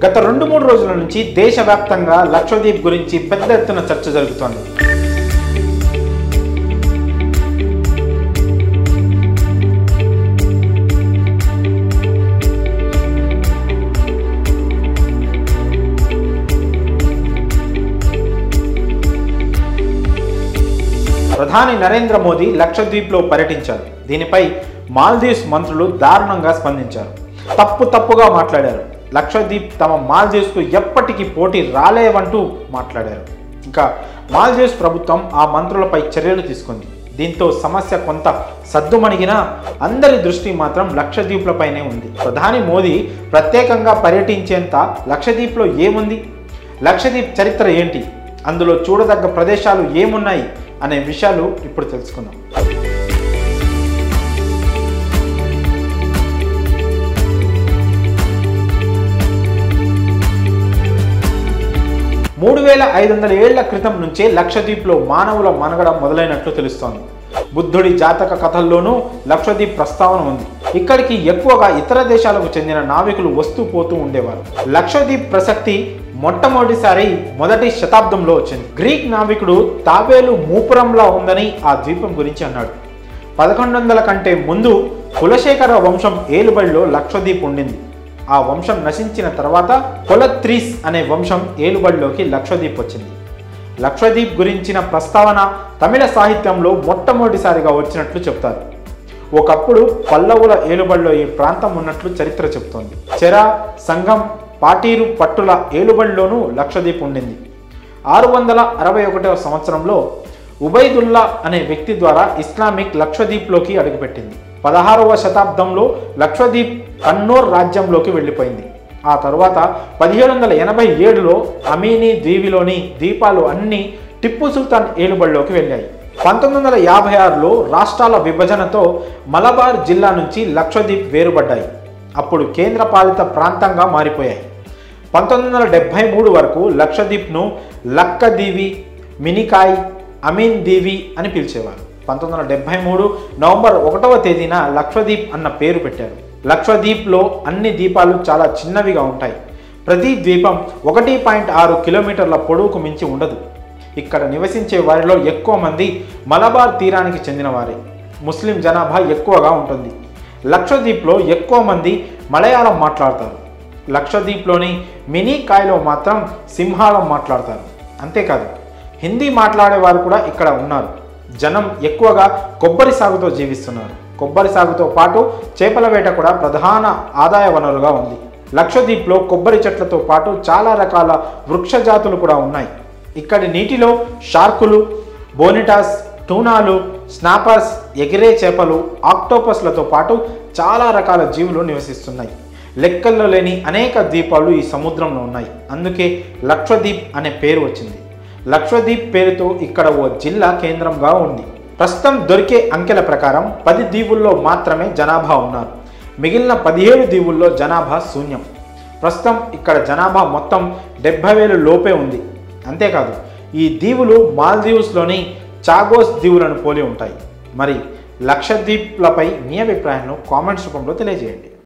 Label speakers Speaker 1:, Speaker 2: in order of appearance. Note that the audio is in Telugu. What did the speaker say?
Speaker 1: గత 2-3 రోజుల నుంచి దేశవ్యాప్తంగా లక్షద్వీప్ గురించి పెద్ద ఎత్తున చర్చ జరుగుతోంది. ప్రధాని నరేంద్ర మోదీ లక్షద్వీప్లో పర్యటించారు. దీనిపై మాల్దీవ్స్ మంత్రులు దారుణంగా స్పందించారు. తప్పుగా మాట్లాడారు. లక్షద్వీప్ తమ మాల్దీవ్స్కు ఎప్పటికీ పోటీ రాలేవంటూ మాట్లాడారు. ఇంకా మాల్దీవ్స్ ప్రభుత్వం ఆ మంత్రులపై చర్యలు తీసుకుంది. దీంతో సమస్య కొంత సద్దుమణిగినా అందరి దృష్టి మాత్రం లక్షద్వీప్లపైనే ఉంది. ప్రధాని మోదీ ప్రత్యేకంగా పర్యటించేంత లక్షద్వీప్లో ఏముంది, లక్షద్వీప్ చరిత్ర ఏంటి, అందులో చూడదగ్గ ప్రదేశాలు ఏమున్నాయి అనే విషయాలు ఇప్పుడు తెలుసుకుందాం. 3500 ఏళ్ల క్రితం నుంచే లక్షద్వీప్లో మానవుల మనుగడ మొదలైనట్లు తెలుస్తోంది. బుద్ధుడి జాతక కథల్లోనూ లక్షద్వీప్ ప్రస్తావన ఉంది. ఇక్కడికి ఎక్కువగా ఇతర దేశాలకు చెందిన నావికులు వస్తూ పోతూ ఉండేవారు. లక్షద్వీప్ ప్రసక్తి మొట్టమొదటిసారి 1వ శతాబ్దంలో వచ్చింది. గ్రీక్ నావికుడు తాబేలు మూపురంలా ఉందని ఆ ద్వీపం గురించి అన్నాడు. 1100 కంటే ముందు కులశేఖర వంశం ఏలుబడిలో లక్షద్వీప్ ఉండింది. ఆ వంశం నశించిన తర్వాత కొలత్రీస్ అనే వంశం ఏలుబడిలోకి లక్షద్వీప్ వచ్చింది. లక్షద్వీప్ గురించిన ప్రస్తావన తమిళ సాహిత్యంలో మొట్టమొదటిసారిగా వచ్చినట్లు చెప్తారు. ఒకప్పుడు పల్లవుల ఏలుబడిలో ఈ ప్రాంతం ఉన్నట్లు చరిత్ర చెబుతోంది. చెర, సంగం, పాటీరు పట్టుల ఏలుబడిలోనూ లక్షద్వీప్ ఉండింది. 661వ సంవత్సరంలో ఉబైదుల్లా అనే వ్యక్తి ద్వారా ఇస్లామిక్ లక్షద్వీప్లోకి అడుగుపెట్టింది. 16వ శతాబ్దంలో లక్షద్వీప్ కన్నౌర్ రాజ్యంలోకి వెళ్ళిపోయింది. ఆ తరువాత 1787లో అమీనీ ద్వీపిలోని ద్వీపాలు అన్నీ టిప్పు సుల్తాన్ ఏలుబడిలోకి వెళ్ళాయి. 1956లో రాష్ట్రాల విభజనతో మలబార్ జిల్లా నుంచి లక్షద్వీప్ వేరుపడ్డాయి. అప్పుడు కేంద్రపాలిత ప్రాంతంగా మారిపోయాయి. 1973 వరకు లక్షద్వీప్ను లక్కదీవి, మినికాయ్, అమీన్ దీవి అని పిలిచేవారు. 1973 నవంబర్ 1వ తేదీన లక్షద్వీప్ అన్న పేరు పెట్టారు. లక్షద్వీప్లో అన్ని ద్వీపాలు చాలా చిన్నవిగా ఉంటాయి. ప్రతి ద్వీపం 1.6 కిలోమీటర్ల పొడవుకు మించి ఉండదు. ఇక్కడ నివసించే వారిలో ఎక్కువ మంది మలబార్ తీరానికి చెందిన వారే. ముస్లిం జనాభా ఎక్కువగా ఉంటుంది. లక్షద్వీప్లో ఎక్కువ మంది మలయాళం మాట్లాడతారు. లక్షద్వీప్లోని మినీకాయ్లో మాత్రం సింహాళం మాట్లాడతారు. అంతేకాదు హిందీ మాట్లాడే వారు కూడా ఇక్కడ ఉన్నారు. జనం ఎక్కువగా కొబ్బరి సాగుతో జీవిస్తున్నారు. కొబ్బరి సాగుతో పాటు చేపల వేట కూడా ప్రధాన ఆదాయ వనరుగా ఉంది. లక్షద్వీప్లో కొబ్బరి చెట్లతో పాటు చాలా రకాల వృక్ష జాతులు కూడా ఉన్నాయి. ఇక్కడి నీటిలో షార్కులు, బోనిటాస్, టూనాలు, స్నాపర్స్, ఎగిరే చేపలు, ఆక్టోపస్లతో పాటు చాలా రకాల జీవులు నివసిస్తున్నాయి. లెక్కల్లో లేని అనేక ద్వీపాలు ఈ సముద్రంలో ఉన్నాయి. అందుకే లక్షద్వీప్ అనే పేరు వచ్చింది. లక్షద్వీప్ పేరుతో ఇక్కడ ఓ జిల్లా కేంద్రంగా ఉంది. ప్రస్తుతం దొరికే అంకెల ప్రకారం 10 దీవుల్లో మాత్రమే జనాభా ఉన్నారు. మిగిలిన 17 దీవుల్లో జనాభా శూన్యం. ప్రస్తుతం ఇక్కడ జనాభా మొత్తం 70,000 లోపే ఉంది. అంతేకాదు ఈ దీవులు మాల్దీవ్స్లోని చాగోస్ దీవులను పోలి ఉంటాయి. మరి లక్షద్వీప్లపై మీ అభిప్రాయాలను కామెంట్స్ రూపంలో తెలియజేయండి.